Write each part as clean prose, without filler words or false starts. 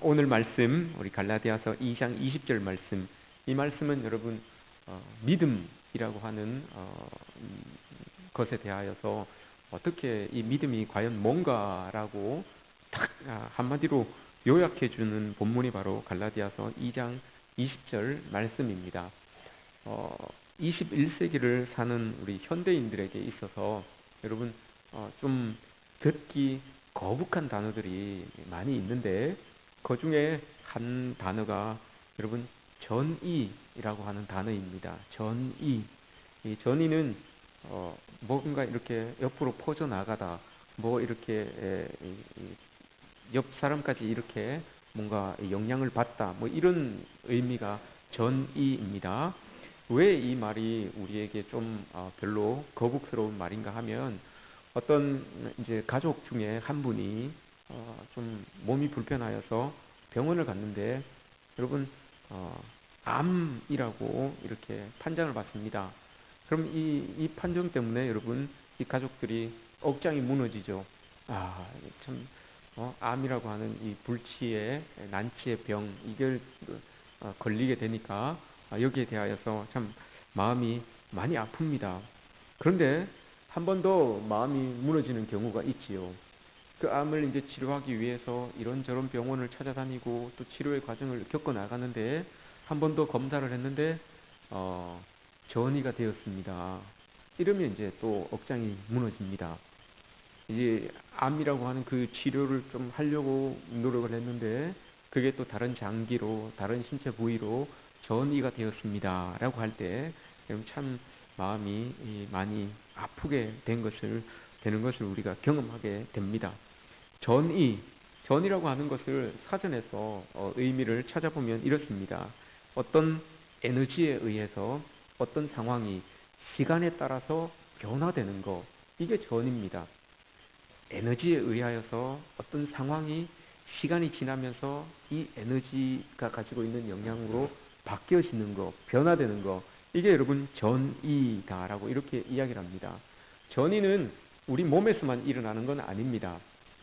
오늘 말씀, 우리 갈라디아서 2장 20절 말씀, 이 말씀은 여러분 믿음이라고 하는 것에 대하여서 어떻게 이 믿음이 과연 뭔가라고 딱 한마디로 요약해 주는 본문이 바로 갈라디아서 2장 20절 말씀입니다. 21세기를 사는 우리 현대인들에게 있어서 여러분 좀 듣기 거북한 단어들이 많이 있는데 그 중에 한 단어가 여러분 전의라고 하는 단어입니다. 전의. 이 전의는 뭔가 이렇게 옆으로 퍼져 나가다, 뭐 이렇게 옆 사람까지 이렇게 뭔가 영향을 받다, 뭐 이런 의미가 전의입니다. 왜 이 말이 우리에게 좀 별로 거북스러운 말인가 하면 어떤 이제 가족 중에 한 분이 좀 몸이 불편하여서 병원을 갔는데 여러분 암이라고 이렇게 판정을 받습니다. 그럼 이 판정 때문에 여러분 이 가족들이 억장이 무너지죠. 참 암이라고 하는 이 불치의 난치의 병 이걸 걸리게 되니까 여기에 대하여서 참 마음이 많이 아픕니다. 그런데 한 번 더 마음이 무너지는 경우가 있지요. 그 암을 이제 치료하기 위해서 이런저런 병원을 찾아다니고 또 치료의 과정을 겪어 나가는데 한 번 더 검사를 했는데 전이가 되었습니다. 이러면 이제 또 억장이 무너집니다. 이제 암이라고 하는 그 치료를 좀 하려고 노력을 했는데 그게 또 다른 장기로 다른 신체 부위로 전이가 되었습니다. 라고 할 때 참 마음이 많이 아프게 되는 것을 우리가 경험하게 됩니다. 전이라고 하는 것을 사전에서 의미를 찾아보면 이렇습니다. 어떤 에너지에 의해서 어떤 상황이 시간에 따라서 변화되는 것, 이게 전입니다. 에너지에 의하여서 어떤 상황이 시간이 지나면서 이 에너지가 가지고 있는 영향으로 바뀌어지는 것, 변화되는 것, 이게 여러분 전이다라고 이렇게 이야기를 합니다. 전이는 우리 몸에서만 일어나는 건 아닙니다.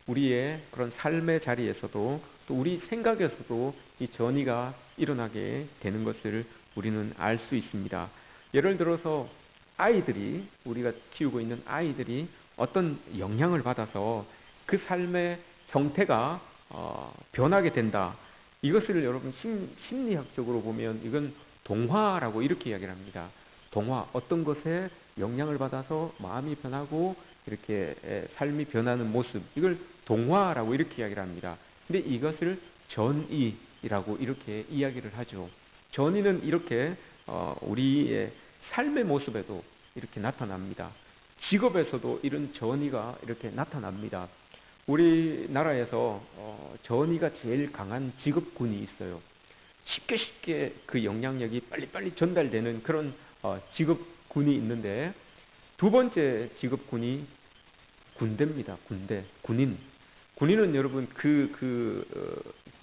우리의 그런 삶의 자리에서도 또 우리 생각에서도 이 전이가 일어나게 되는 것을 우리는 알 수 있습니다. 예를 들어서 우리가 키우고 있는 아이들이 어떤 영향을 받아서 그 삶의 형태가 변하게 된다. 이것을 여러분 심리학적으로 보면 이건 동화라고 이렇게 이야기를 합니다. 동화, 어떤 것에 영향을 받아서 마음이 변하고 이렇게 삶이 변하는 모습, 이걸 동화라고 이렇게 이야기를 합니다. 근데 이것을 전이라고 이렇게 이야기를 하죠. 전이는 이렇게 우리의 삶의 모습에도 이렇게 나타납니다. 직업에서도 이런 전이가 이렇게 나타납니다. 우리나라에서 전이가 제일 강한 직업군이 있어요. 쉽게 그 영향력이 빨리빨리 전달되는 그런 직업군이 있는데 두 번째 직업군이 군대입니다. 군인은 여러분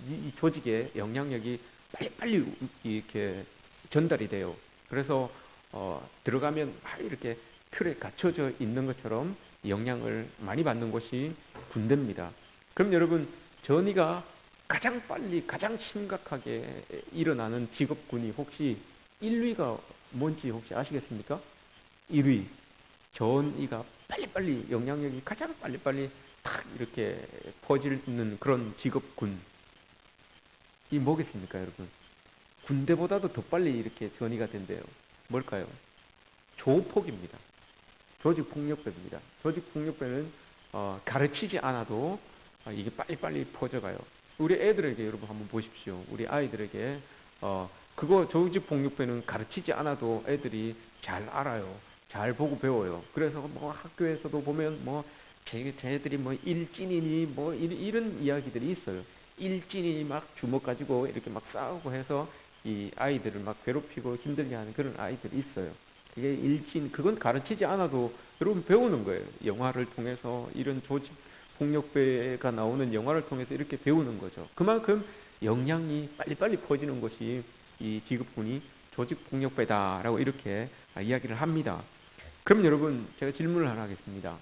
이 조직의 영향력이 빨리빨리 이렇게 전달이 돼요. 그래서 들어가면 이렇게 틀에 갇혀져 있는 것처럼 영향을 많이 받는 곳이 군대입니다. 그럼 여러분 전이가 가장 빨리 가장 심각하게 일어나는 직업군이 혹시 1위가 뭔지 혹시 아시겠습니까? 1위 전이가 빨리빨리 영향력이 가장 빨리빨리 탁 이렇게 퍼지는 그런 직업군 이 뭐겠습니까 여러분? 군대보다도 더 빨리 이렇게 전이가 된대요. 뭘까요? 조폭입니다. 조직폭력배입니다. 조직폭력배는 가르치지 않아도 이게 빨리빨리 퍼져가요. 우리 애들에게 여러분 한번 보십시오. 우리 아이들에게 그거 조직폭력배는 가르치지 않아도 애들이 잘 알아요. 잘 보고 배워요. 그래서 뭐 학교에서도 보면 뭐 쟤들이 뭐 일진이니 뭐 이런 이야기들이 있어요. 일진이 막 주먹 가지고 이렇게 막 싸우고 해서 이 아이들을 막 괴롭히고 힘들게 하는 그런 아이들이 있어요. 그게 그건 가르치지 않아도 여러분 배우는 거예요. 영화를 통해서 이런 조직 폭력배가 나오는 영화를 통해서 이렇게 배우는 거죠. 그만큼 영향이 빨리빨리 퍼지는 것이 이 직업군이 조직 폭력배다라고 이렇게 이야기를 합니다. 그럼 여러분 제가 질문을 하나 하겠습니다.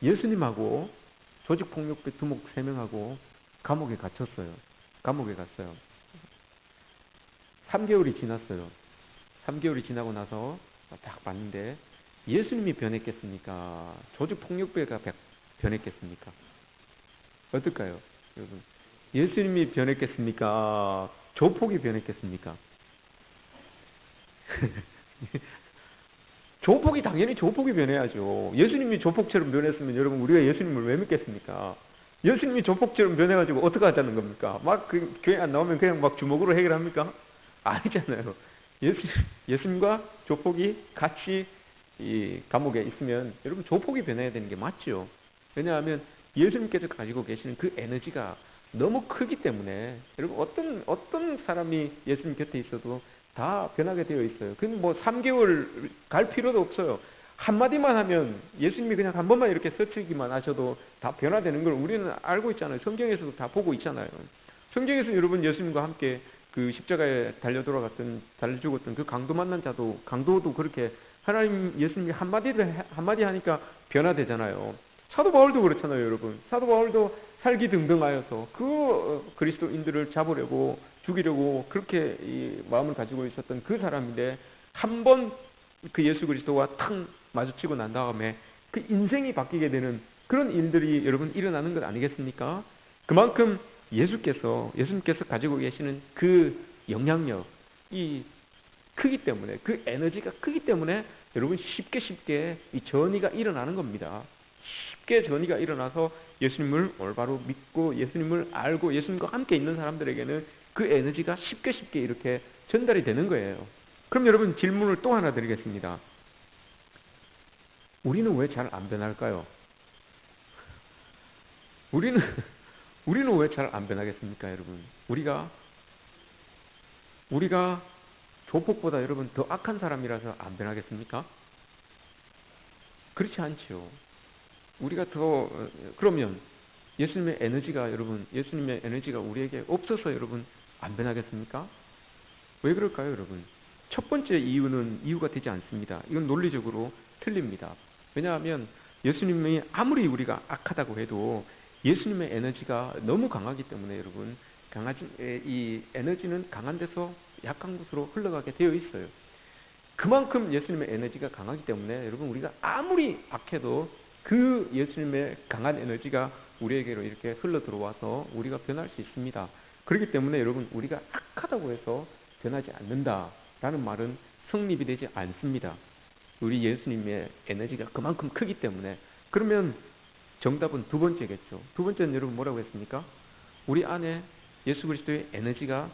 예수님하고 조직 폭력배 두목 3명하고 감옥에 갇혔어요. 감옥에 갔어요. 3개월이 지났어요. 3개월이 지나고 나서 딱 봤는데 예수님이 변했겠습니까? 조직폭력배가 변했겠습니까? 어떨까요? 여러분, 예수님이 변했겠습니까? 조폭이 변했겠습니까? 조폭이 당연히 조폭이 변해야죠. 예수님이 조폭처럼 변했으면 여러분 우리가 예수님을 왜 믿겠습니까? 예수님이 조폭처럼 변해가지고 어떻게 하자는 겁니까? 막 교회 안 나오면 그냥 막 주먹으로 해결합니까? 아니잖아요. 예수님과 조폭이 같이 이 감옥에 있으면 여러분 조폭이 변해야 되는 게 맞죠. 왜냐하면 예수님께서 가지고 계시는 그 에너지가 너무 크기 때문에 여러분 어떤 사람이 예수님 곁에 있어도 다 변하게 되어 있어요. 그건 뭐 3개월 갈 필요도 없어요. 한마디만 하면 예수님이 그냥 한 번만 이렇게 서치기만 하셔도 다 변화되는 걸 우리는 알고 있잖아요. 성경에서도 다 보고 있잖아요. 성경에서 여러분 예수님과 함께 그 십자가에 달려 죽었던 그 강도 만난 자도 강도도 그렇게 하나님 예수님이 한마디 하니까 변화되잖아요. 사도 바울도 그렇잖아요, 여러분. 사도 바울도 살기등등하여서 그 그리스도인들을 잡으려고 죽이려고 그렇게 이 마음을 가지고 있었던 그 사람인데 한 번 그 예수 그리스도와 탁 마주치고 난 다음에 그 인생이 바뀌게 되는 그런 일들이 여러분 일어나는 것 아니겠습니까? 그만큼 예수님께서 가지고 계시는 그 영향력이 크기 때문에, 그 에너지가 크기 때문에 여러분 쉽게 이 전이가 일어나는 겁니다. 쉽게 전이가 일어나서 예수님을 올바로 믿고 예수님을 알고 예수님과 함께 있는 사람들에게는 그 에너지가 쉽게 이렇게 전달이 되는 거예요. 그럼 여러분 질문을 또 하나 드리겠습니다. 우리는 왜 잘 안 변할까요? 우리는 왜 잘 안 변하겠습니까, 여러분? 우리가 조폭보다 여러분 더 악한 사람이라서 안 변하겠습니까? 그렇지 않죠. 그러면 예수님의 에너지가 우리에게 없어서 여러분 안 변하겠습니까? 왜 그럴까요, 여러분? 첫 번째 이유가 되지 않습니다. 이건 논리적으로 틀립니다. 왜냐하면 예수님이 아무리 우리가 악하다고 해도 예수님의 에너지가 너무 강하기 때문에 여러분 이 에너지는 강한 데서 약한 곳으로 흘러가게 되어 있어요. 그만큼 예수님의 에너지가 강하기 때문에 여러분 우리가 아무리 악해도 그 예수님의 강한 에너지가 우리에게로 이렇게 흘러 들어와서 우리가 변할 수 있습니다. 그렇기 때문에 여러분 우리가 악하다고 해서 변하지 않는다라는 말은 성립이 되지 않습니다. 우리 예수님의 에너지가 그만큼 크기 때문에. 그러면 정답은 두 번째겠죠. 두 번째는 여러분 뭐라고 했습니까? 우리 안에 예수 그리스도의 에너지가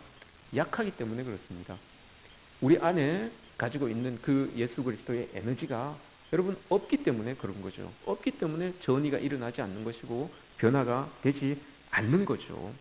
약하기 때문에 그렇습니다. 우리 안에 가지고 있는 그 예수 그리스도의 에너지가 여러분 없기 때문에 그런 거죠. 없기 때문에 전이가 일어나지 않는 것이고 변화가 되지 않는 거죠.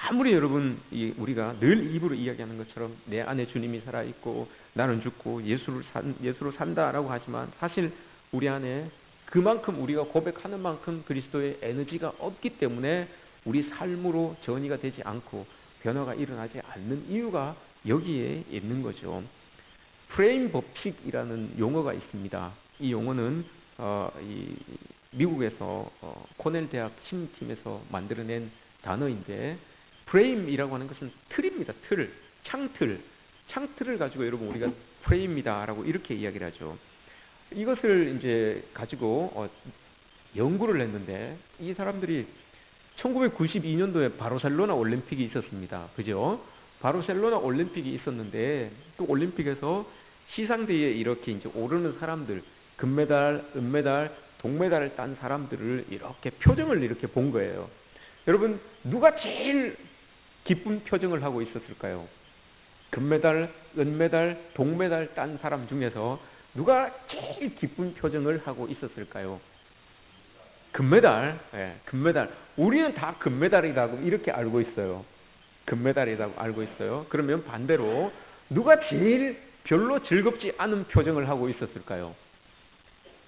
아무리 여러분 우리가 늘 입으로 이야기하는 것처럼 내 안에 주님이 살아있고 나는 죽고 예수로 산다라고 하지만 사실 우리 안에 그만큼 우리가 고백하는 만큼 그리스도의 에너지가 없기 때문에 우리 삶으로 전이가 되지 않고 변화가 일어나지 않는 이유가 여기에 있는 거죠. 프레임 법칙이라는 용어가 있습니다. 이 용어는 미국에서 코넬 대학 심리팀에서 만들어낸 단어인데 프레임이라고 하는 것은 틀입니다. 창틀을 가지고 여러분 우리가 프레임이다라고 이렇게 이야기를 하죠. 이것을 이제 가지고 연구를 했는데 이 사람들이 1992년도에 바르셀로나 올림픽이 있었습니다. 그죠? 바르셀로나 올림픽이 있었는데 그 올림픽에서 시상대에 이렇게 이제 오르는 사람들, 금메달, 은메달, 동메달을 딴 사람들을 이렇게 표정을 이렇게 본 거예요. 여러분 누가 제일 기쁜 표정을 하고 있었을까요? 금메달, 은메달, 동메달 딴 사람 중에서 누가 제일 기쁜 표정을 하고 있었을까요? 금메달. 예, 금메달. 우리는 다 금메달이라고 이렇게 알고 있어요. 금메달이라고 알고 있어요. 그러면 반대로 누가 제일 별로 즐겁지 않은 표정을 하고 있었을까요?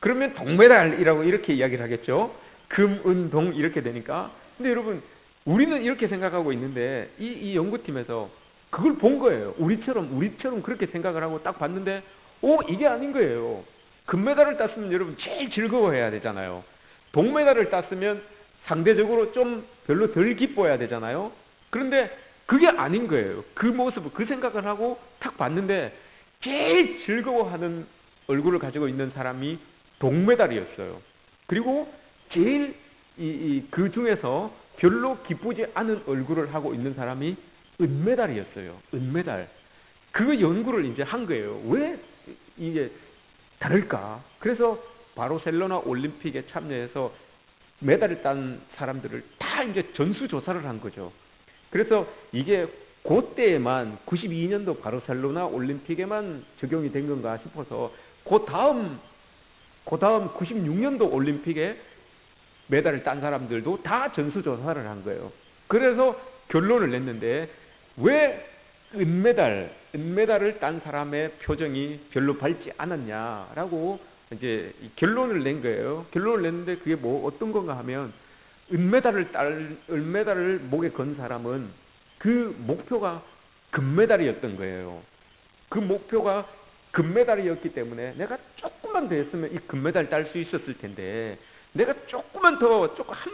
그러면 동메달이라고 이렇게 이야기를 하겠죠. 금, 은, 동 이렇게 되니까. 근데 여러분 우리는 이렇게 생각하고 있는데 이 연구팀에서 그걸 본 거예요. 우리처럼 그렇게 생각을 하고 딱 봤는데 이게 아닌 거예요. 금메달을 땄으면 여러분 제일 즐거워해야 되잖아요. 동메달을 땄으면 상대적으로 좀 별로 덜 기뻐해야 되잖아요. 그런데 그게 아닌 거예요. 그 모습을, 그 생각을 하고 탁 봤는데 제일 즐거워하는 얼굴을 가지고 있는 사람이 동메달이었어요. 그리고 제일 그 중에서 별로 기쁘지 않은 얼굴을 하고 있는 사람이 은메달이었어요. 은메달. 그 연구를 이제 한 거예요. 왜 이게 다를까? 그래서 바르셀로나 올림픽에 참여해서 메달을 딴 사람들을 다 이제 전수조사를 한 거죠. 그래서 이게 그때에만 92년도 바르셀로나 올림픽에만 적용이 된 건가 싶어서 그 다음 96년도 올림픽에 메달을 딴 사람들도 다 전수조사를 한 거예요. 그래서 결론을 냈는데 왜 은메달을 딴 사람의 표정이 별로 밝지 않았냐라고 이제 결론을 낸 거예요. 결론을 냈는데 그게 뭐 어떤 건가 하면 은메달을 목에 건 사람은 그 목표가 금메달이었던 거예요. 그 목표가 금메달이었기 때문에 내가 조금만 더 했으면 이 금메달 딸 수 있었을 텐데, 내가 조금 한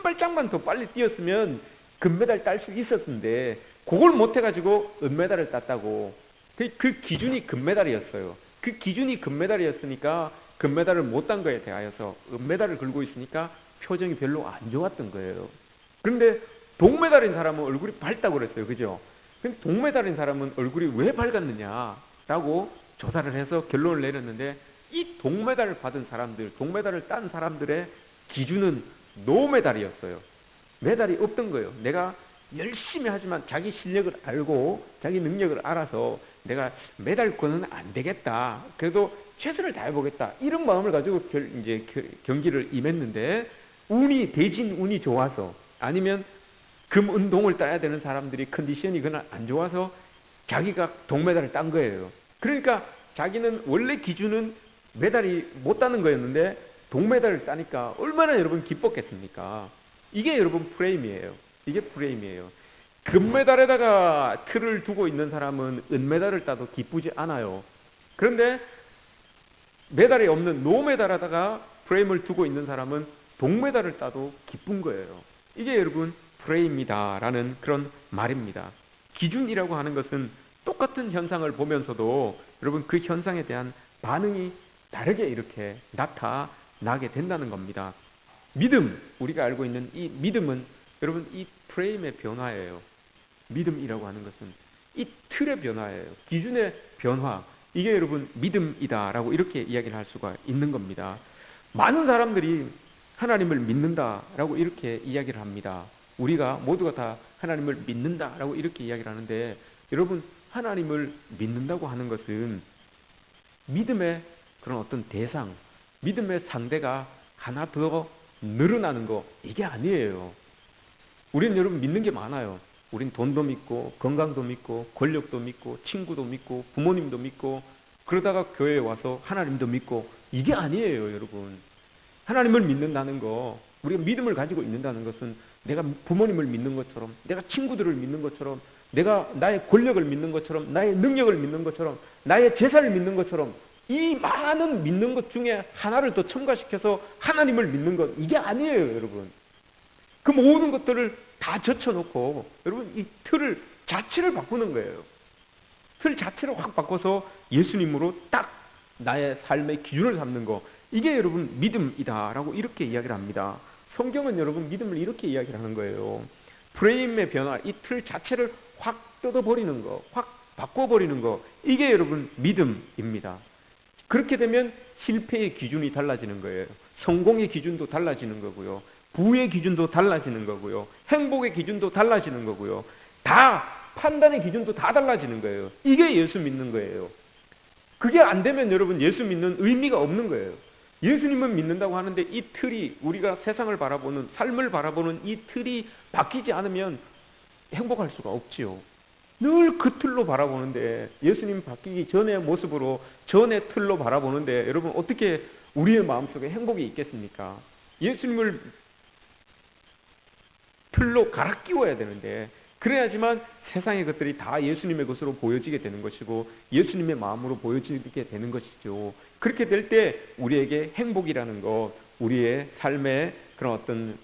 발짝만 더 빨리 뛰었으면 금메달 딸 수 있었는데 그걸 못 해가지고 은메달을 땄다고. 그 기준이 금메달이었어요. 그 기준이 금메달이었으니까 금메달을 못 딴 거에 대하여서 은메달을 걸고 있으니까 표정이 별로 안 좋았던 거예요. 그런데 동메달인 사람은 얼굴이 밝다고 그랬어요. 그죠? 근데 동메달인 사람은 얼굴이 왜 밝았느냐라고 조사를 해서 결론을 내렸는데, 이 동메달을 받은 사람들, 동메달을 딴 사람들의 기준은 노메달이었어요. 메달이 없던 거예요. 내가 열심히 하지만 자기 실력을 알고 자기 능력을 알아서 내가 메달권은 안 되겠다, 그래도 최선을 다해보겠다, 이런 마음을 가지고 이제 경기를 임했는데, 대진 운이 좋아서 아니면 금운동을 따야 되는 사람들이 컨디션이 그날 안 좋아서 자기가 동메달을 딴 거예요. 그러니까 자기는 원래 기준은 메달이 못 따는 거였는데 동메달을 따니까 얼마나 여러분 기뻤겠습니까? 이게 여러분 프레임이에요. 이게 프레임이에요. 금메달에다가 틀을 두고 있는 사람은 은메달을 따도 기쁘지 않아요. 그런데 메달이 없는 노메달에다가 프레임을 두고 있는 사람은 동메달을 따도 기쁜 거예요. 이게 여러분 프레임이다라는 그런 말입니다. 기준이라고 하는 것은 똑같은 현상을 보면서도 여러분 그 현상에 대한 반응이 다르게 이렇게 나타나게 된다는 겁니다. 믿음, 우리가 알고 있는 이 믿음은 여러분 이 프레임의 변화예요. 믿음이라고 하는 것은 이 틀의 변화예요. 기준의 변화. 이게 여러분 믿음이다라고 이렇게 이야기를 할 수가 있는 겁니다. 많은 사람들이 하나님을 믿는다라고 이렇게 이야기를 합니다. 우리가 모두가 다 하나님을 믿는다라고 이렇게 이야기를 하는데, 여러분 하나님을 믿는다고 하는 것은 믿음의 그런 어떤 대상, 믿음의 상대가 하나 더 늘어나는 거, 이게 아니에요. 우리는 여러분 믿는 게 많아요. 우린 돈도 믿고 건강도 믿고 권력도 믿고 친구도 믿고 부모님도 믿고, 그러다가 교회에 와서 하나님도 믿고, 이게 아니에요. 여러분 하나님을 믿는다는 거, 우리가 믿음을 가지고 있는다는 것은 내가 부모님을 믿는 것처럼, 내가 친구들을 믿는 것처럼, 내가 나의 권력을 믿는 것처럼, 나의 능력을 믿는 것처럼, 나의 재산을 믿는 것처럼, 이 많은 믿는 것 중에 하나를 더 첨가시켜서 하나님을 믿는 것, 이게 아니에요. 여러분 그 모든 것들을 다 젖혀놓고 여러분 이 틀을 자체를 바꾸는 거예요. 틀 자체를 확 바꿔서 예수님으로 딱 나의 삶의 기준을 삼는 거, 이게 여러분 믿음이다라고 이렇게 이야기를 합니다. 성경은 여러분 믿음을 이렇게 이야기를 하는 거예요. 프레임의 변화, 이 틀 자체를 확 뜯어버리는 거, 확 바꿔버리는 거, 이게 여러분 믿음입니다. 그렇게 되면 실패의 기준이 달라지는 거예요. 성공의 기준도 달라지는 거고요. 부의 기준도 달라지는 거고요. 행복의 기준도 달라지는 거고요. 다 판단의 기준도 다 달라지는 거예요. 이게 예수 믿는 거예요. 그게 안 되면 여러분 예수 믿는 의미가 없는 거예요. 예수님은 믿는다고 하는데 이 틀이, 우리가 세상을 바라보는, 삶을 바라보는 이 틀이 바뀌지 않으면 행복할 수가 없지요. 늘 그 틀로 바라보는데, 예수님 바뀌기 전의 모습으로, 전의 틀로 바라보는데 여러분 어떻게 우리의 마음속에 행복이 있겠습니까? 예수님을 틀로 갈아 끼워야 되는데, 그래야지만 세상의 것들이 다 예수님의 것으로 보여지게 되는 것이고 예수님의 마음으로 보여지게 되는 것이죠. 그렇게 될 때 우리에게 행복이라는 것, 우리의 삶의 그런 어떤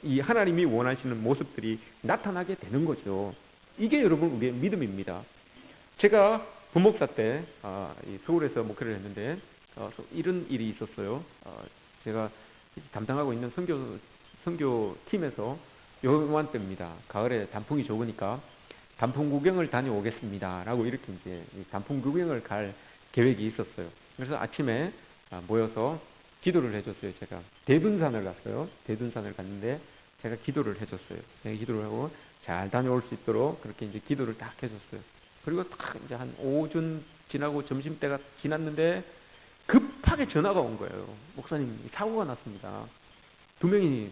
이 하나님이 원하시는 모습들이 나타나게 되는 거죠. 이게 여러분 우리의 믿음입니다. 제가 부목사 때 이 서울에서 목회를 했는데 이런 일이 있었어요. 제가 담당하고 있는 선교팀에서 요맘때입니다. 가을에 단풍이 좋으니까 단풍 구경을 다녀오겠습니다 라고 이렇게 이제 단풍 구경을 갈 계획이 있었어요. 그래서 아침에 모여서 기도를 해줬어요. 제가 대둔산을 갔어요. 대둔산을 갔는데 제가 기도를 해줬어요. 제가 기도를 하고 잘 다녀올 수 있도록 그렇게 이제 기도를 딱 해줬어요. 그리고 딱 이제 한 오전 지나고 점심때가 지났는데 급하게 전화가 온 거예요. 목사님, 사고가 났습니다. 두 명이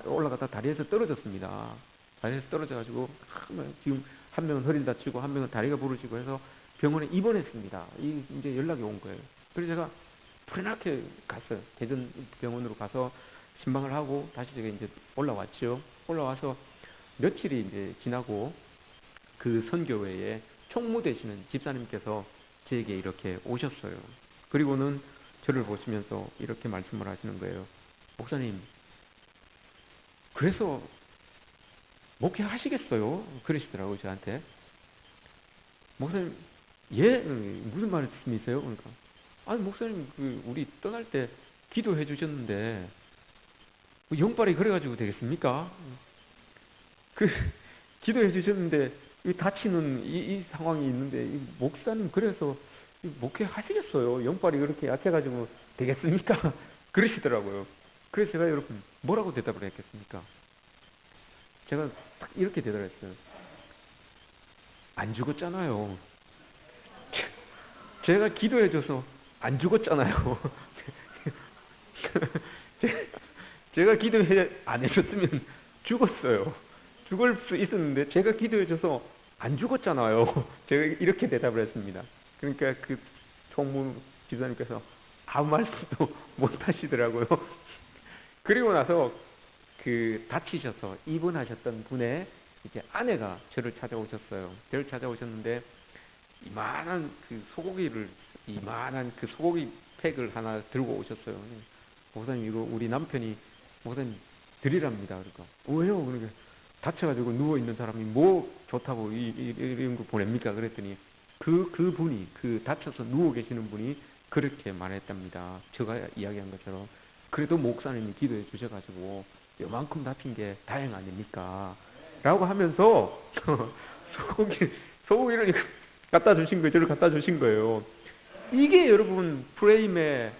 올라가다 다리에서 떨어졌습니다. 다리에서 떨어져가지고 지금 한 명은 허리를 다치고 한 명은 다리가 부러지고 해서 병원에 입원했습니다. 이제 연락이 온 거예요. 그래서 제가 불안하게 갔어요. 대전 병원으로 가서 신방을 하고 다시 제가 이제 올라왔죠. 올라와서 며칠이 이제 지나고 그 선교회에 총무 되시는 집사님께서 저에게 이렇게 오셨어요. 그리고는 저를 보시면서 이렇게 말씀을 하시는 거예요. 목사님, 그래서 목회하시겠어요? 그러시더라고요, 저한테. 목사님, 예? 무슨 말씀이세요? 그러니까. 아니, 목사님, 우리 떠날 때 기도해 주셨는데, 영빨이 그래가지고 되겠습니까? 기도해 주셨는데, 다치는 이 상황이 있는데, 목사님, 그래서 목회하시겠어요? 영빨이 그렇게 약해가지고 되겠습니까? 그러시더라고요. 그래서 제가 여러분, 뭐라고 대답을 했겠습니까? 제가 딱 이렇게 대답했어요. 안 죽었잖아요. 제가 기도해줘서 안 죽었잖아요. 제가 기도해 안 해줬으면 죽었어요. 죽을 수 있었는데 제가 기도해줘서 안 죽었잖아요. 제가 이렇게 대답을 했습니다. 그러니까 그 총무 집사님께서 아무 말씀도 못 하시더라고요. 그리고 나서 다치셔서 입원하셨던 분의 이제 아내가 저를 찾아오셨어요. 저를 찾아오셨는데 이만한 소고기 팩을 하나 들고 오셨어요. 목사님, 이거 우리 남편이 목사님 드리랍니다. 그러니까 왜요? 그러니까 다쳐가지고 누워 있는 사람이 뭐 좋다고 이런 거 보냅니까? 그랬더니 그분이 다쳐서 누워 계시는 분이 그렇게 말했답니다. 제가 이야기한 것처럼 그래도 목사님이 기도해 주셔가지고 요만큼 다친 게 다행 아닙니까? 라고 하면서 소고기를 갖다 주신 거예요. 저를 갖다 주신 거예요. 이게 여러분 프레임의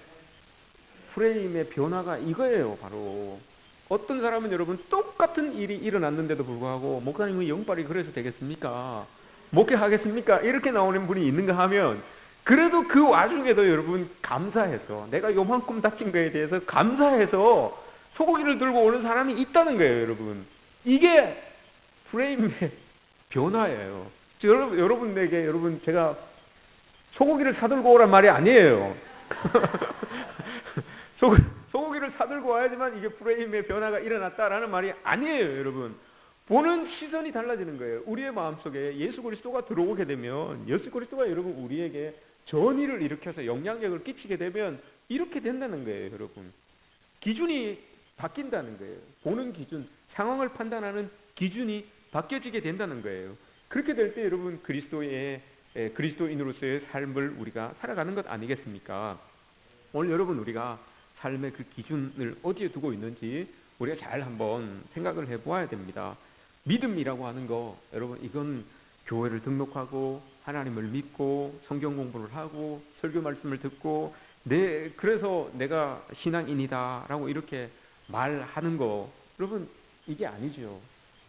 변화가 이거예요. 바로 어떤 사람은 여러분 똑같은 일이 일어났는데도 불구하고 목사님의 영빨이 그래서 되겠습니까? 목회하겠습니까? 이렇게 나오는 분이 있는가 하면 그래도 그 와중에도 여러분 감사해서 내가 요만큼 다친 거에 대해서 감사해서 소고기를 들고 오는 사람이 있다는 거예요. 여러분, 이게 프레임의 변화예요. 여러분에게 제가 소고기를 사들고 오란 말이 아니에요. 소고기를 사들고 와야지만 이게 프레임의 변화가 일어났다라는 말이 아니에요. 여러분, 보는 시선이 달라지는 거예요. 우리의 마음속에 예수 그리스도가 들어오게 되면 예수 그리스도가 여러분 우리에게 전의를 일으켜서 영향력을 끼치게 되면 이렇게 된다는 거예요. 여러분, 기준이 바뀐다는 거예요. 보는 기준, 상황을 판단하는 기준이 바뀌어지게 된다는 거예요. 그렇게 될 때 여러분 그리스도인으로서의 삶을 우리가 살아가는 것 아니겠습니까? 오늘 여러분 우리가 삶의 그 기준을 어디에 두고 있는지 우리가 잘 한번 생각을 해보아야 됩니다. 믿음이라고 하는 거 여러분 이건 교회를 등록하고 하나님을 믿고 성경 공부를 하고 설교 말씀을 듣고 그래서 내가 신앙인이다 라고 이렇게 말하는 거 여러분 이게 아니죠.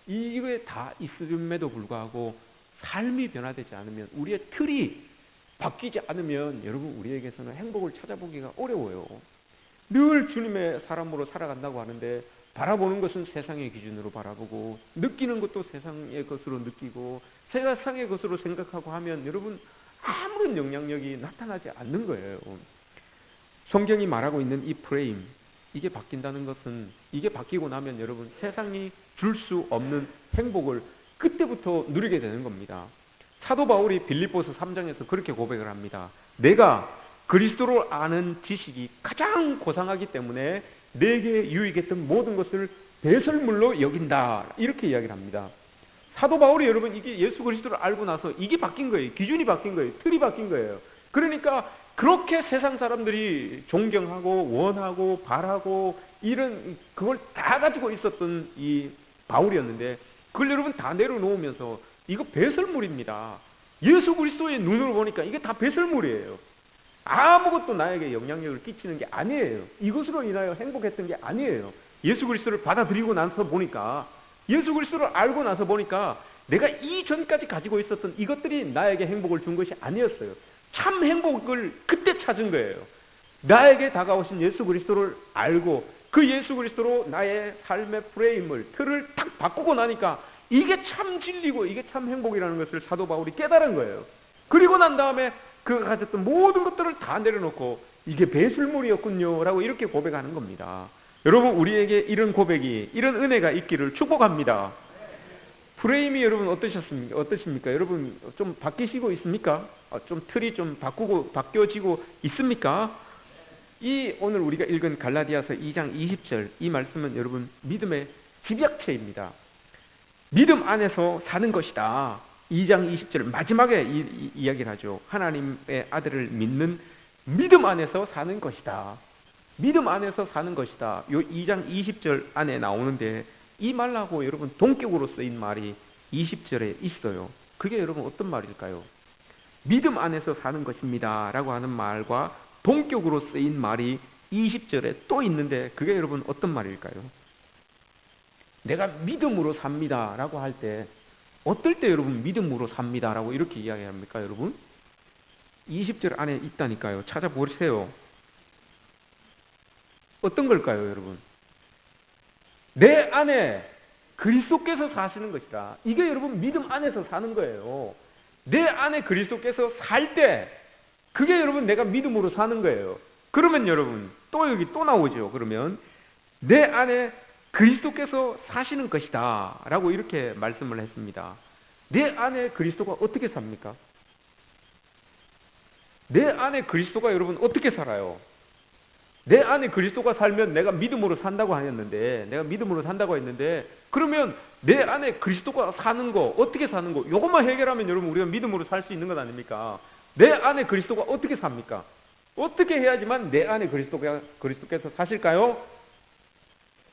이거에 다 있음에도 불구하고 삶이 변화되지 않으면 우리의 틀이 바뀌지 않으면 여러분 우리에게서는 행복을 찾아보기가 어려워요. 늘 주님의 사람으로 살아간다고 하는데 바라보는 것은 세상의 기준으로 바라보고 느끼는 것도 세상의 것으로 느끼고 세상의 것으로 생각하고 하면 여러분 아무런 영향력이 나타나지 않는 거예요. 성경이 말하고 있는 이 프레임 이게 바뀐다는 것은 이게 바뀌고 나면 여러분 세상이 줄 수 없는 행복을 그때부터 누리게 되는 겁니다. 사도 바울이 빌립보서 3장에서 그렇게 고백을 합니다. 내가 그리스도를 아는 지식이 가장 고상하기 때문에 내게 유익했던 모든 것을 배설물로 여긴다. 이렇게 이야기를 합니다. 사도 바울이 여러분 이게 예수 그리스도를 알고 나서 이게 바뀐 거예요. 기준이 바뀐 거예요. 틀이 바뀐 거예요. 그러니까 그렇게 세상 사람들이 존경하고 원하고 바라고 이런 그걸 다 가지고 있었던 이 바울이었는데 그걸 여러분 다 내려놓으면서 이거 배설물입니다. 예수 그리스도의 눈으로 보니까 이게 다 배설물이에요. 아무것도 나에게 영향력을 끼치는 게 아니에요. 이것으로 인하여 행복했던 게 아니에요. 예수 그리스도를 받아들이고 나서 보니까 예수 그리스도를 알고 나서 보니까 내가 이전까지 가지고 있었던 이것들이 나에게 행복을 준 것이 아니었어요. 참 행복을 그때 찾은 거예요. 나에게 다가오신 예수 그리스도를 알고 그 예수 그리스도로 나의 삶의 프레임을 틀을 딱 바꾸고 나니까 이게 참 진리고 이게 참 행복이라는 것을 사도 바울이 깨달은 거예요. 그리고 난 다음에 그가 가졌던 모든 것들을 다 내려놓고 이게 배설물이었군요 라고 이렇게 고백하는 겁니다. 여러분 우리에게 이런 고백이 이런 은혜가 있기를 축복합니다. 프레임이 여러분 어떠십니까? 여러분 좀 바뀌시고 있습니까? 좀 틀이 좀 바뀌어지고 있습니까? 이 오늘 우리가 읽은 갈라디아서 2장 20절 이 말씀은 여러분 믿음의 집약체입니다. 믿음 안에서 사는 것이다. 2장 20절 마지막에 이야기를 하죠. 하나님의 아들을 믿는 믿음 안에서 사는 것이다. 믿음 안에서 사는 것이다. 요 2장 20절 안에 나오는데 이 말하고 여러분 동격으로 쓰인 말이 20절에 있어요. 그게 여러분 어떤 말일까요? 믿음 안에서 사는 것입니다 라고 하는 말과 동격으로 쓰인 말이 20절에 또 있는데 그게 여러분 어떤 말일까요? 내가 믿음으로 삽니다 라고 할 때 어떨 때 여러분 믿음으로 삽니다 라고 이렇게 이야기합니까 여러분? 20절 안에 있다니까요. 찾아보세요. 어떤 걸까요 여러분? 내 안에 그리스도께서 사시는 것이다. 이게 여러분 믿음 안에서 사는 거예요. 내 안에 그리스도께서 살 때 그게 여러분 내가 믿음으로 사는 거예요. 그러면 여러분 또 여기 또 나오죠. 그러면 내 안에 그리스도께서 사시는 것이다 라고 이렇게 말씀을 했습니다. 내 안에 그리스도가 어떻게 삽니까? 내 안에 그리스도가 여러분 어떻게 살아요? 내 안에 그리스도가 살면 내가 믿음으로 산다고 하였는데 내가 믿음으로 산다고 했는데 그러면 내 안에 그리스도가 사는 거 어떻게 사는 거 이것만 해결하면 여러분 우리가 믿음으로 살 수 있는 것 아닙니까? 내 안에 그리스도가 어떻게 삽니까? 어떻게 해야지만 내 안에 그리스도께서 사실까요?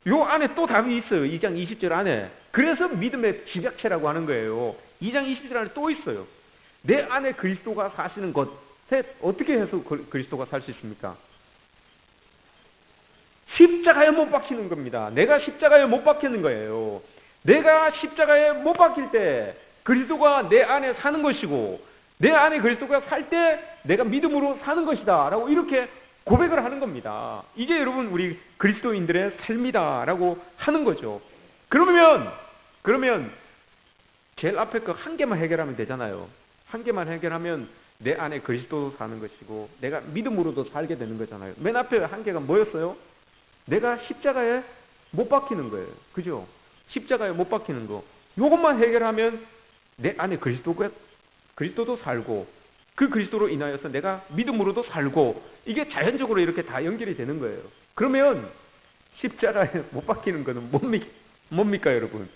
요 안에 또 답이 있어요. 2장 20절 안에. 그래서 믿음의 집약체라고 하는 거예요. 2장 20절 안에 또 있어요. 내 안에 그리스도가 사시는 것에 어떻게 해서 그리스도가 살 수 있습니까? 십자가에 못 박히는 겁니다. 내가 십자가에 못 박히는 거예요. 내가 십자가에 못 박힐 때 그리스도가 내 안에 사는 것이고 내 안에 그리스도가 살 때 내가 믿음으로 사는 것이다 라고 이렇게 고백을 하는 겁니다. 이게 여러분 우리 그리스도인들의 삶이다 라고 하는 거죠. 그러면 제일 앞에 그 한 개만 해결하면 되잖아요. 한 개만 해결하면 내 안에 그리스도도 사는 것이고 내가 믿음으로도 살게 되는 거잖아요. 맨 앞에 한 개가 뭐였어요? 내가 십자가에 못 박히는 거예요. 그죠? 십자가에 못 박히는 거. 요것만 해결하면 내 안에 그리스도도 살고 그 그리스도로 인하여서 내가 믿음으로도 살고 이게 자연적으로 이렇게 다 연결이 되는 거예요. 그러면 십자가에 못 박히는 거는 뭡니까 여러분?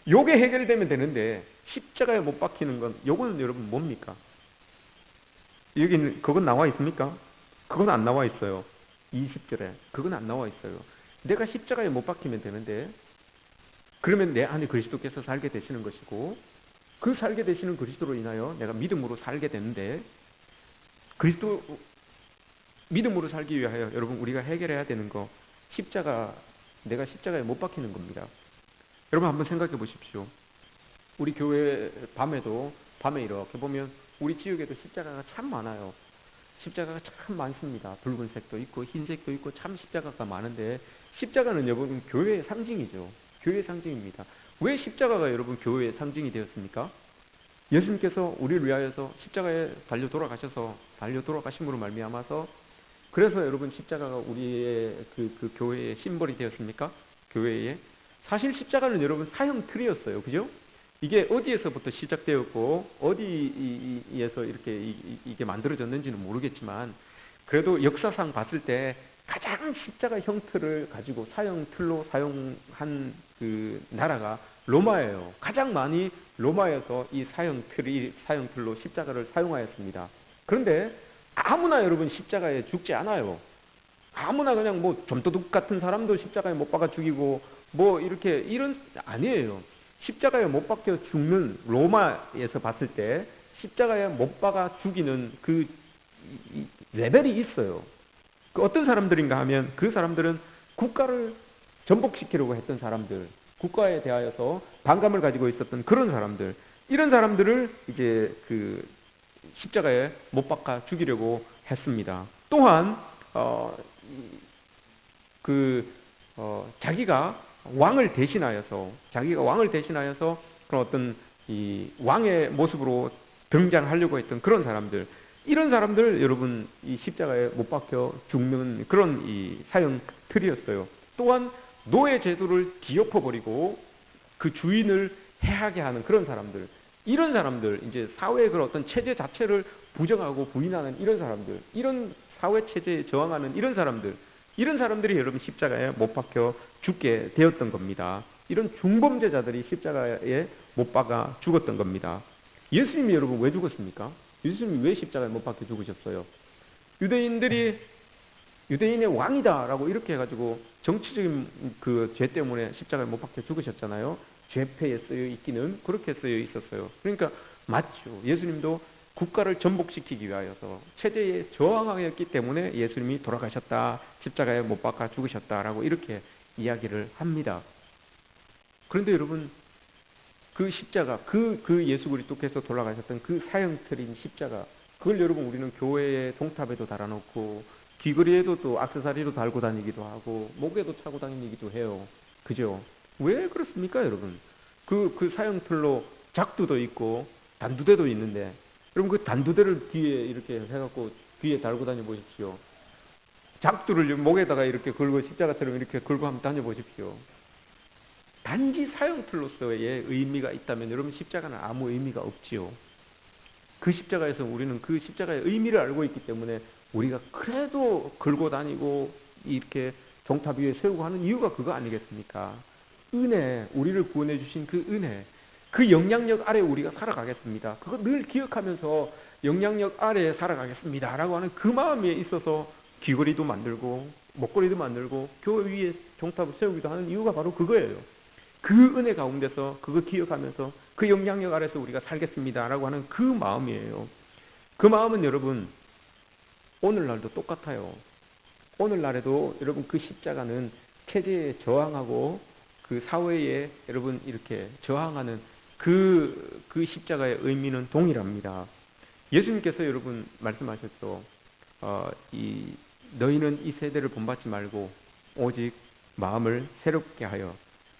요게 해결되면 되는데 십자가에 못 박히는 건 요거는 여러분 뭡니까? 여기는 그건 나와 있습니까? 그건 안 나와 있어요. 20절에 그건 안 나와 있어요. 내가 십자가에 못 박히면 되는데 그러면 내 안에 그리스도께서 살게 되시는 것이고 그 살게 되시는 그리스도로 인하여 내가 믿음으로 살게 되는데 그리스도 믿음으로 살기 위하여 여러분 우리가 해결해야 되는 거 내가 십자가에 못 박히는 겁니다. 여러분 한번 생각해 보십시오. 우리 교회 밤에 이렇게 보면 우리 지역에도 십자가가 참 많아요. 십자가가 참 많습니다. 붉은색도 있고 흰색도 있고 참 십자가가 많은데 십자가는 여러분 교회의 상징이죠. 교회의 상징입니다. 왜 십자가가 여러분 교회의 상징이 되었습니까? 예수님께서 우리를 위하여서 십자가에 달려 돌아가심으로 말미암아서 그래서 여러분 십자가가 우리의 그 교회의 심벌이 되었습니까? 교회에 사실 십자가는 여러분 사형 틀이었어요. 그죠? 이게 어디에서부터 시작되었고 어디에서 이렇게 이게 만들어졌는지는 모르겠지만 그래도 역사상 봤을 때 가장 십자가 형틀을 가지고 사형 틀로 사용한 그 나라가 로마예요. 가장 많이 로마에서 이 사형 틀로 십자가를 사용하였습니다. 그런데 아무나 여러분 십자가에 죽지 않아요. 아무나 그냥 뭐 좀도둑 같은 사람도 십자가에 못 박아 죽이고 뭐 이렇게 이런 아니에요. 십자가에 못 박혀 죽는 로마에서 봤을 때 십자가에 못 박아 죽이는 그 레벨이 있어요. 그 어떤 사람들인가 하면 그 사람들은 국가를 전복시키려고 했던 사람들, 국가에 대하여서 반감을 가지고 있었던 그런 사람들, 이런 사람들을 이제 그 십자가에 못 박아 죽이려고 했습니다. 또한 자기가 왕을 대신하여서 그런 어떤 이 왕의 모습으로 등장하려고 했던 그런 사람들, 이런 사람들 여러분 이 십자가에 못 박혀 죽는 그런 이 사형 틀이었어요. 또한 노예 제도를 뒤엎어버리고 그 주인을 해하게 하는 그런 사람들, 이런 사람들, 이제 사회의 그런 어떤 체제 자체를 부정하고 부인하는 이런 사람들, 이런 사회 체제에 저항하는 이런 사람들이 여러분 십자가에 못 박혀 죽게 되었던 겁니다. 이런 중범죄자들이 십자가에 못 박아 죽었던 겁니다. 예수님이 여러분 왜 죽었습니까? 예수님이 왜 십자가에 못 박혀 죽으셨어요? 유대인의 왕이다라고 이렇게 해가지고 정치적인 그 죄 때문에 십자가에 못 박혀 죽으셨잖아요. 죄패에 쓰여 있기는 그렇게 쓰여 있었어요. 그러니까 맞죠. 예수님도 국가를 전복시키기 위하여서 체제에 저항하였기 때문에 예수님이 돌아가셨다, 십자가에 못 박아 죽으셨다라고 이렇게 이야기를 합니다. 그런데 여러분 그 십자가, 그 예수 그리스도께서 돌아가셨던 그 사형틀인 십자가, 그걸 여러분 우리는 교회의 종탑에도 달아놓고 귀걸이에도 또 액세서리로 달고 다니기도 하고 목에도 차고 다니기도 해요. 그죠? 왜 그렇습니까, 여러분? 그 사형틀로 작두도 있고 단두대도 있는데, 여러분 그 단두대를 뒤에 이렇게 해갖고 뒤에 달고 다녀 보십시오. 작두를 목에다가 이렇게 걸고 십자가처럼 이렇게 걸고 한번 다녀 보십시오. 단지 사형틀로서의 의미가 있다면 여러분 십자가는 아무 의미가 없지요. 그 십자가에서 우리는 그 십자가의 의미를 알고 있기 때문에 우리가 그래도 걸고 다니고 이렇게 종탑 위에 세우고 하는 이유가 그거 아니겠습니까? 은혜, 우리를 구원해 주신 그 은혜, 그 영향력 아래 우리가 살아가겠습니다. 그거 늘 기억하면서 영향력 아래에 살아가겠습니다 라고 하는 그 마음에 있어서 귀걸이도 만들고 목걸이도 만들고 교회 위에 종탑을 세우기도 하는 이유가 바로 그거예요. 그 은혜 가운데서 그거 기억하면서 그 영향력 아래서 우리가 살겠습니다 라고 하는 그 마음이에요. 그 마음은 여러분 오늘날도 똑같아요. 오늘날에도 여러분 그 십자가는 체제에 저항하고 그 사회에 여러분 이렇게 저항하는 그 십자가의 의미는 동일합니다. 예수님께서 여러분 말씀하셨죠. 너희는 이 세대를 본받지 말고 오직 마음을 새롭게 하여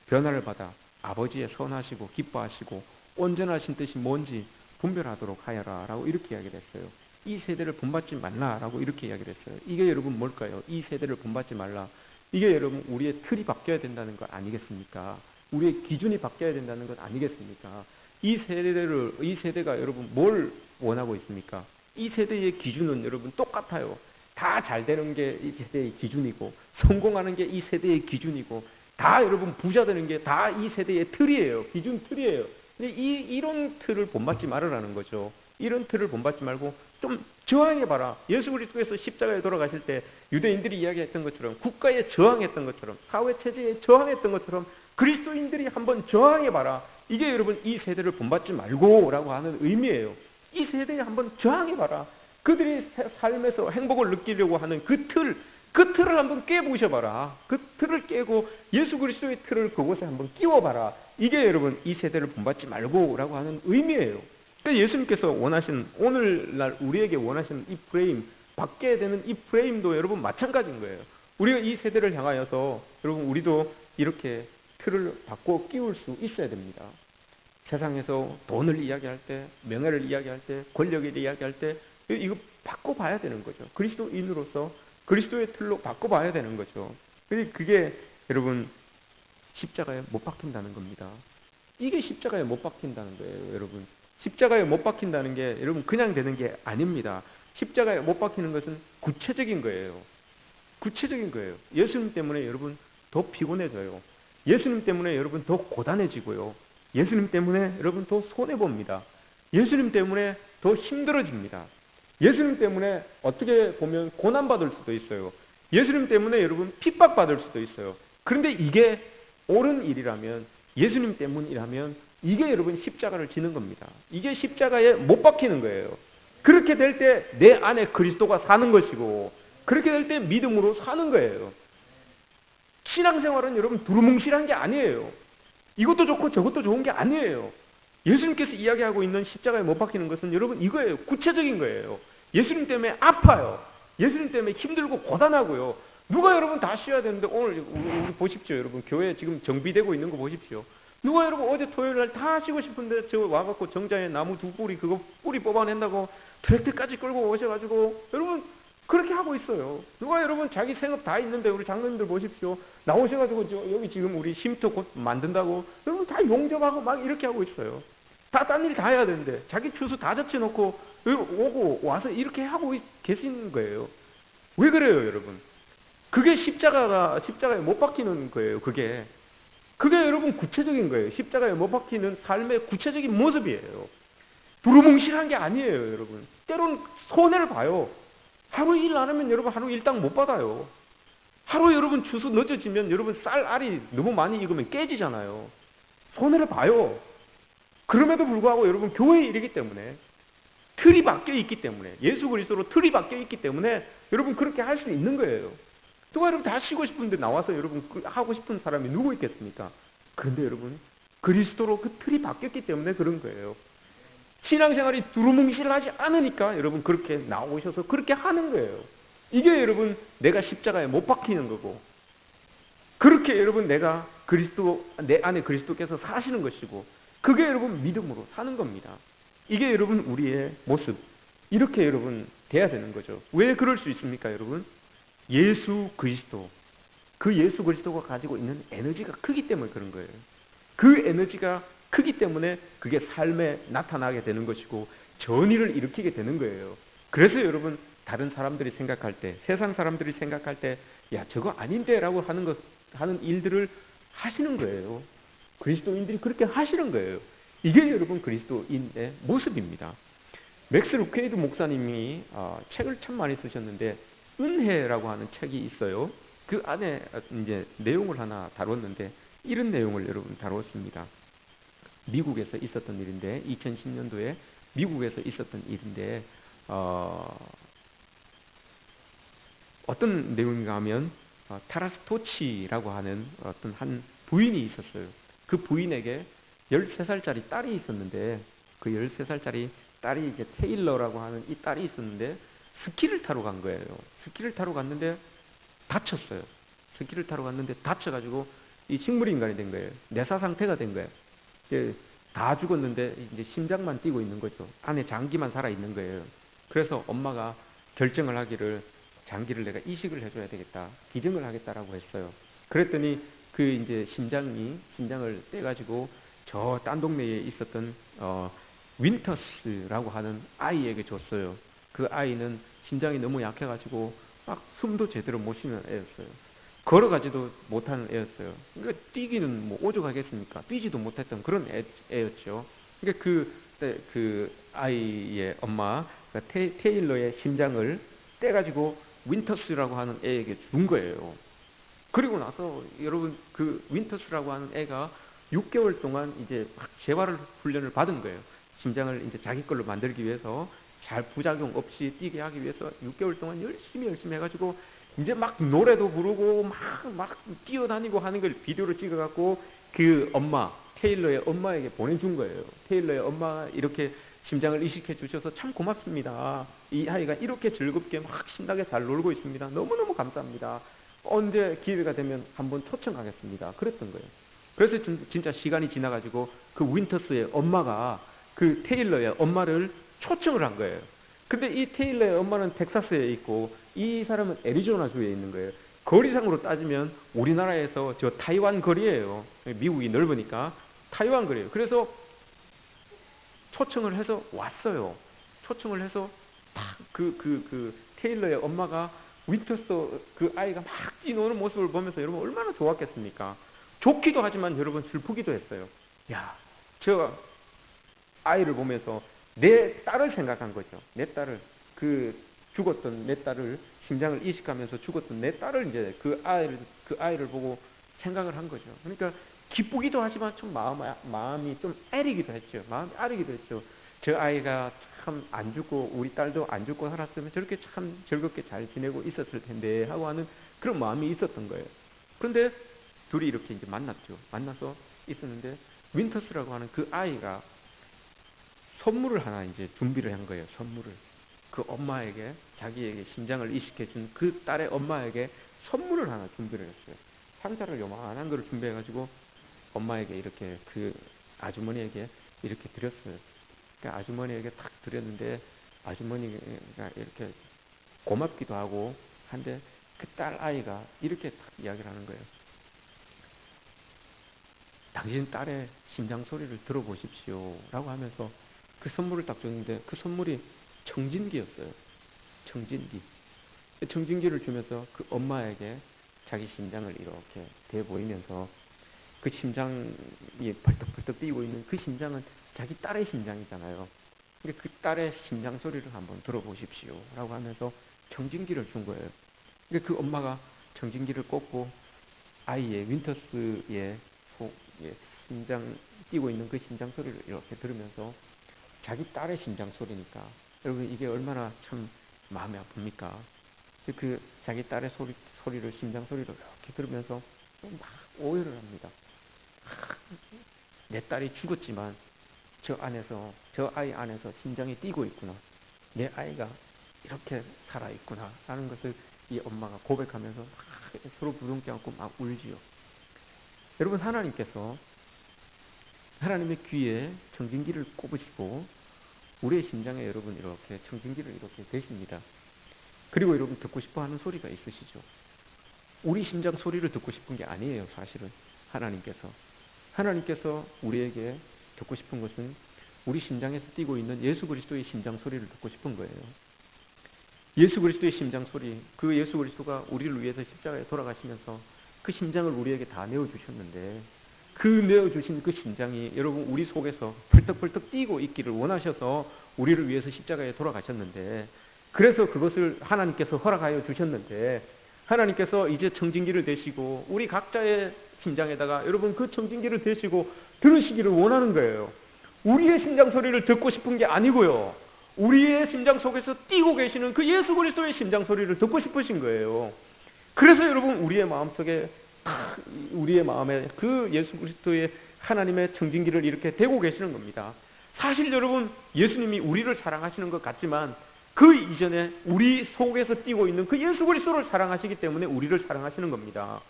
변화를 받아 아버지의 선하시고 기뻐하시고 온전하신 뜻이 뭔지 분별하도록 하여라 라고 이렇게 이야기를 했어요. 이 세대를 본받지 말라라고 이렇게 이야기를 했어요. 이게 여러분 뭘까요? 이 세대를 본받지 말라. 이게 여러분 우리의 틀이 바뀌어야 된다는 거 아니겠습니까? 우리의 기준이 바뀌어야 된다는 것 아니겠습니까? 이 세대가 여러분 뭘 원하고 있습니까? 이 세대의 기준은 여러분 똑같아요. 다 잘 되는 게 이 세대의 기준이고 성공하는 게 이 세대의 기준이고 다 여러분 부자 되는 게 다 이 세대의 틀이에요. 기준 틀이에요. 근데 이런 틀을 본받지 말으라는 거죠. 이런 틀을 본받지 말고 좀 저항해봐라. 예수 그리스도께서 십자가에 돌아가실 때 유대인들이 이야기했던 것처럼 국가에 저항했던 것처럼 사회체제에 저항했던 것처럼 그리스도인들이 한번 저항해봐라. 이게 여러분 이 세대를 본받지 말고 라고 하는 의미예요. 이 세대에 한번 저항해봐라. 그들이 삶에서 행복을 느끼려고 하는 그 틀을 한번 깨부셔봐라. 그 틀을 깨고 예수 그리스도의 틀을 그곳에 한번 끼워봐라. 이게 여러분 이 세대를 본받지 말고 라고 하는 의미예요. 그러니까 예수님께서 원하시는 오늘날 우리에게 원하시는 이 프레임, 바뀌어야 되는 이 프레임도 여러분 마찬가지인 거예요. 우리가 이 세대를 향하여서 여러분 우리도 이렇게 틀을 바꿔 끼울 수 있어야 됩니다. 세상에서 돈을 이야기할 때, 명예를 이야기할 때, 권력을 이야기할 때 이거 바꿔봐야 되는 거죠. 그리스도인으로서 그리스도의 틀로 바꿔봐야 되는 거죠. 그게 여러분 십자가에 못 박힌다는 겁니다. 이게 십자가에 못 박힌다는 거예요, 여러분. 십자가에 못 박힌다는 게 여러분 그냥 되는 게 아닙니다. 십자가에 못 박히는 것은 구체적인 거예요. 구체적인 거예요. 예수님 때문에 여러분 더 피곤해져요. 예수님 때문에 여러분 더 고단해지고요. 예수님 때문에 여러분 더 손해봅니다. 예수님 때문에 더 힘들어집니다. 예수님 때문에 어떻게 보면 고난받을 수도 있어요. 예수님 때문에 여러분 핍박받을 수도 있어요. 그런데 이게 옳은 일이라면, 예수님 때문이라면 이게 여러분 십자가를 지는 겁니다. 이게 십자가에 못 박히는 거예요. 그렇게 될 때 내 안에 그리스도가 사는 것이고, 그렇게 될 때 믿음으로 사는 거예요. 신앙생활은 여러분 두루뭉실한 게 아니에요. 이것도 좋고 저것도 좋은 게 아니에요. 예수님께서 이야기하고 있는 십자가에 못 박히는 것은 여러분 이거예요. 구체적인 거예요. 예수님 때문에 아파요. 예수님 때문에 힘들고 고단하고요. 누가 여러분 다 쉬어야 되는데, 오늘 우리 보십시오. 여러분 교회 지금 정비되고 있는 거 보십시오. 누가 여러분 어제 토요일 날 다 쉬고 싶은데 저 와갖고 정자에 나무 두 뿌리 그거 뿌리 뽑아낸다고 트랙터까지 끌고 오셔가지고 여러분 그렇게 하고 있어요. 누가 여러분 자기 생업 다 있는데, 우리 장로님들 보십시오. 나오셔가지고 여기 지금 우리 쉼터 곧 만든다고 여러분 다 용접하고 막 이렇게 하고 있어요. 다 딴 일 다 해야 되는데 자기 추수 다 젖혀놓고 오고 와서 이렇게 하고 계신 거예요. 왜 그래요, 여러분? 그게 십자가에 못 박히는 거예요. 그게 여러분 구체적인 거예요. 십자가에 못 박히는 삶의 구체적인 모습이에요. 두루뭉실한 게 아니에요, 여러분. 때로는 손해를 봐요. 하루 일 안 하면 여러분 하루 일당 못 받아요. 하루 여러분 주소 늦어지면 여러분 쌀, 알이 너무 많이 익으면 깨지잖아요. 손해를 봐요. 그럼에도 불구하고 여러분 교회의 일이기 때문에, 틀이 바뀌어 있기 때문에, 예수 그리스도로 틀이 바뀌어 있기 때문에 여러분 그렇게 할 수 있는 거예요. 누가 여러분 다 쉬고 싶은데 나와서 여러분 하고 싶은 사람이 누구 있겠습니까? 그런데 여러분 그리스도로 그 틀이 바뀌었기 때문에 그런 거예요. 신앙생활이 두루뭉실하지 않으니까 여러분 그렇게 나오셔서 그렇게 하는 거예요. 이게 여러분 내가 십자가에 못 박히는 거고, 그렇게 여러분 내가 내 안에 그리스도께서 사시는 것이고, 그게 여러분 믿음으로 사는 겁니다. 이게 여러분 우리의 모습, 이렇게 여러분 돼야 되는 거죠. 왜 그럴 수 있습니까, 여러분? 예수 그리스도, 그 예수 그리스도가 가지고 있는 에너지가 크기 때문에 그런 거예요. 그 에너지가 크기 때문에 그게 삶에 나타나게 되는 것이고 전의를 일으키게 되는 거예요. 그래서 여러분 다른 사람들이 생각할 때, 세상 사람들이 생각할 때, 야 저거 아닌데 라고 하는 일들을 하시는 거예요. 그리스도인들이 그렇게 하시는 거예요. 이게 여러분 그리스도인의 모습입니다. 맥스 루케이드 목사님이 책을 참 많이 쓰셨는데 은혜라고 하는 책이 있어요. 그 안에 이제 내용을 하나 다뤘는데 이런 내용을 여러분 다뤘습니다. 미국에서 있었던 일인데, 2010년도에 미국에서 있었던 일인데 어떤 내용인가 하면 타라스토치라고 하는 어떤 한 부인이 있었어요. 그 부인에게 13살짜리 딸이 있었는데, 그 13살짜리 딸이 이제 테일러라고 하는 이 딸이 있었는데 스키를 타러 간 거예요. 스키를 타러 갔는데 다쳤어요. 스키를 타러 갔는데 다쳐가지고 이 식물인간이 된 거예요. 내사 상태가 된 거예요. 다 죽었는데 이제 심장만 뛰고 있는 거죠. 안에 장기만 살아 있는 거예요. 그래서 엄마가 결정을 하기를, 장기를 내가 이식을 해줘야 되겠다, 기증을 하겠다라고 했어요. 그랬더니 그 이제 심장을 떼가지고 저 딴 동네에 있었던 윈터스라고 하는 아이에게 줬어요. 그 아이는 심장이 너무 약해가지고 막 숨도 제대로 못 쉬는 애였어요. 걸어가지도 못하는 애였어요. 그러니까 뛰기는 뭐 오죽하겠습니까? 뛰지도 못했던 그런 애였죠. 그러니까 그 아이의 엄마, 그러니까 테일러의 심장을 떼가지고 윈터스라고 하는 애에게 준 거예요. 그리고 나서 여러분 그 윈터스라고 하는 애가 6개월 동안 이제 막 재활 훈련을 받은 거예요. 심장을 이제 자기 걸로 만들기 위해서, 잘 부작용 없이 뛰게 하기 위해서 6개월 동안 열심히 해가지고 이제 막 노래도 부르고 막 뛰어다니고 하는 걸 비디오로 찍어갖고 그 엄마, 테일러의 엄마에게 보내준 거예요. 테일러의 엄마가 이렇게 심장을 이식해 주셔서 참 고맙습니다. 이 아이가 이렇게 즐겁게 막 신나게 잘 놀고 있습니다. 너무너무 감사합니다. 언제 기회가 되면 한번 초청하겠습니다. 그랬던 거예요. 그래서 진짜 시간이 지나가지고 그 윈터스의 엄마가 그 테일러의 엄마를 초청을 한 거예요. 근데 이 테일러의 엄마는 텍사스에 있고 이 사람은 애리조나주에 있는 거예요. 거리상으로 따지면 우리나라에서 저 타이완 거리예요. 미국이 넓으니까 타이완 거리예요. 그래서 초청을 해서 왔어요. 초청을 해서 딱 그 테일러의 엄마가 윈터스도 그 아이가 막 뛰노는 모습을 보면서 여러분 얼마나 좋았겠습니까? 좋기도 하지만 여러분 슬프기도 했어요. 야, 저 아이를 보면서 내 딸을 생각한 거죠. 내 딸을, 죽었던 내 딸을, 심장을 이식하면서 죽었던 내 딸을 이제 그 아이를 보고 생각을 한 거죠. 그러니까 기쁘기도 하지만 좀 마음이 좀 애리기도 했죠. 마음이 아리기도 했죠. 저 아이가 참 안 죽고, 우리 딸도 안 죽고 살았으면 저렇게 참 즐겁게 잘 지내고 있었을 텐데 하고 하는 그런 마음이 있었던 거예요. 그런데 둘이 이렇게 이제 만났죠. 만나서 있었는데 윈터스라고 하는 그 아이가 선물을 하나 이제 준비를 한 거예요. 선물을. 그 엄마에게, 자기에게 심장을 이식해 준 그 딸의 엄마에게 선물을 하나 준비를 했어요. 상자를 요만한 거를 준비해가지고 엄마에게 이렇게 그 아주머니에게 이렇게 드렸어요. 그러니까 아주머니에게 탁 드렸는데 아주머니가 이렇게 고맙기도 하고 한데 그 딸 아이가 이렇게 딱 이야기를 하는 거예요. 당신 딸의 심장 소리를 들어보십시오 라고 하면서 그 선물을 딱 줬는데 그 선물이 청진기였어요. 청진기. 청진기를 주면서 그 엄마에게 자기 심장을 이렇게 대 보이면서 그 심장이 벌떡벌떡 뛰고 있는 그 심장은 자기 딸의 심장이잖아요. 그러니까 그 딸의 심장 소리를 한번 들어보십시오 라고 하면서 청진기를 준 거예요. 그러니까 그 엄마가 청진기를 꽂고 아이의 윈터스의 심장 뛰고 있는 그 심장 소리를 이렇게 들으면서 자기 딸의 심장 소리니까 여러분 이게 얼마나 참 마음이 아픕니까? 그 자기 딸의 소리를 심장 소리를 이렇게 들으면서 막 오해를 합니다. 내 딸이 죽었지만 저 아이 안에서 심장이 뛰고 있구나. 내 아이가 이렇게 살아있구나 라는 것을 이 엄마가 고백하면서 서로 부둥켜 안고 막 울지요. 여러분 하나님께서 하나님의 귀에 청진기를 꼽으시고 우리의 심장에 여러분 이렇게 청진기를 이렇게 대십니다. 그리고 여러분 듣고 싶어 하는 소리가 있으시죠. 우리 심장 소리를 듣고 싶은 게 아니에요. 사실은 하나님께서 우리에게 듣고 싶은 것은 우리 심장에서 뛰고 있는 예수 그리스도의 심장 소리를 듣고 싶은 거예요. 예수 그리스도의 심장 소리, 그 예수 그리스도가 우리를 위해서 십자가에 돌아가시면서 그 심장을 우리에게 다 내어주셨는데 그 내어주신 그 심장이 여러분 우리 속에서 펄떡펄떡 뛰고 있기를 원하셔서 우리를 위해서 십자가에 돌아가셨는데 그래서 그것을 하나님께서 허락하여 주셨는데 하나님께서 이제 청진기를 대시고 우리 각자의 심장에다가 여러분 그 청진기를 대시고 들으시기를 원하는 거예요. 우리의 심장 소리를 듣고 싶은 게 아니고요. 우리의 심장 속에서 뛰고 계시는 그 예수 그리스도의 심장 소리를 듣고 싶으신 거예요. 그래서 여러분 우리의 마음속에 우리의 마음에 그 예수 그리스도의 하나님의 청진기를 이렇게 대고 계시는 겁니다. 사실 여러분 예수님이 우리를 사랑하시는 것 같지만 그 이전에 우리 속에서 뛰고 있는 그 예수 그리스도를 사랑하시기 때문에 우리를 사랑하시는 겁니다.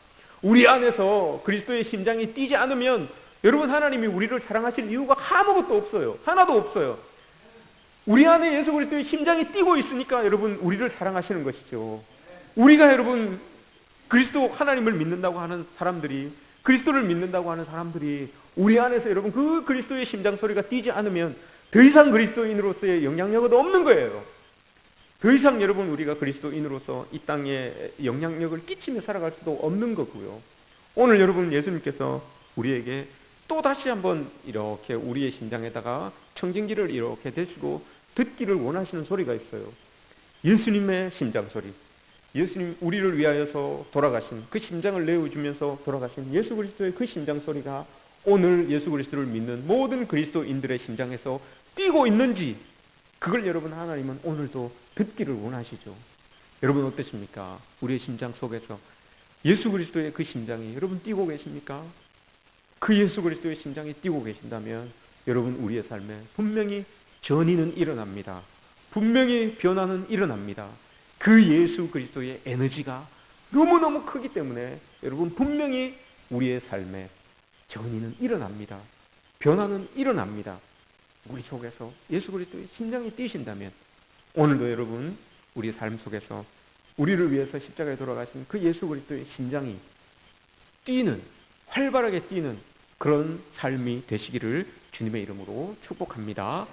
우리 안에서 그리스도의 심장이 뛰지 않으면 여러분 하나님이 우리를 사랑하실 이유가 아무것도 없어요. 하나도 없어요. 우리 안에 예수 그리스도의 심장이 뛰고 있으니까 여러분 우리를 사랑하시는 것이죠. 우리가 여러분 그리스도 하나님을 믿는다고 하는 사람들이 그리스도를 믿는다고 하는 사람들이 우리 안에서 여러분 그 그리스도의 심장 소리가 뛰지 않으면 더 이상 그리스도인으로서의 영향력은 없는 거예요. 더 이상 여러분 우리가 그리스도인으로서 이 땅에 영향력을 끼치며 살아갈 수도 없는 거고요. 오늘 여러분 예수님께서 우리에게 또 다시 한번 이렇게 우리의 심장에다가 청진기를 이렇게 대시고 듣기를 원하시는 소리가 있어요. 예수님의 심장 소리. 예수님 우리를 위하여서 돌아가신 그 심장을 내어주면서 돌아가신 예수 그리스도의 그 심장 소리가 오늘 예수 그리스도를 믿는 모든 그리스도인들의 심장에서 뛰고 있는지 그걸 여러분 하나님은 오늘도 듣기를 원하시죠. 여러분 어떠십니까? 우리의 심장 속에서 예수 그리스도의 그 심장이 여러분 뛰고 계십니까? 그 예수 그리스도의 심장이 뛰고 계신다면 여러분 우리의 삶에 분명히 전이는 일어납니다. 분명히 변화는 일어납니다. 그 예수 그리스도의 에너지가 너무너무 크기 때문에 여러분 분명히 우리의 삶에 전이는 일어납니다. 변화는 일어납니다. 우리 속에서 예수 그리스도의 심장이 뛰신다면 오늘도 여러분 우리 삶 속에서 우리를 위해서 십자가에 돌아가신 그 예수 그리스도의 심장이 뛰는 활발하게 뛰는 그런 삶이 되시기를 주님의 이름으로 축복합니다.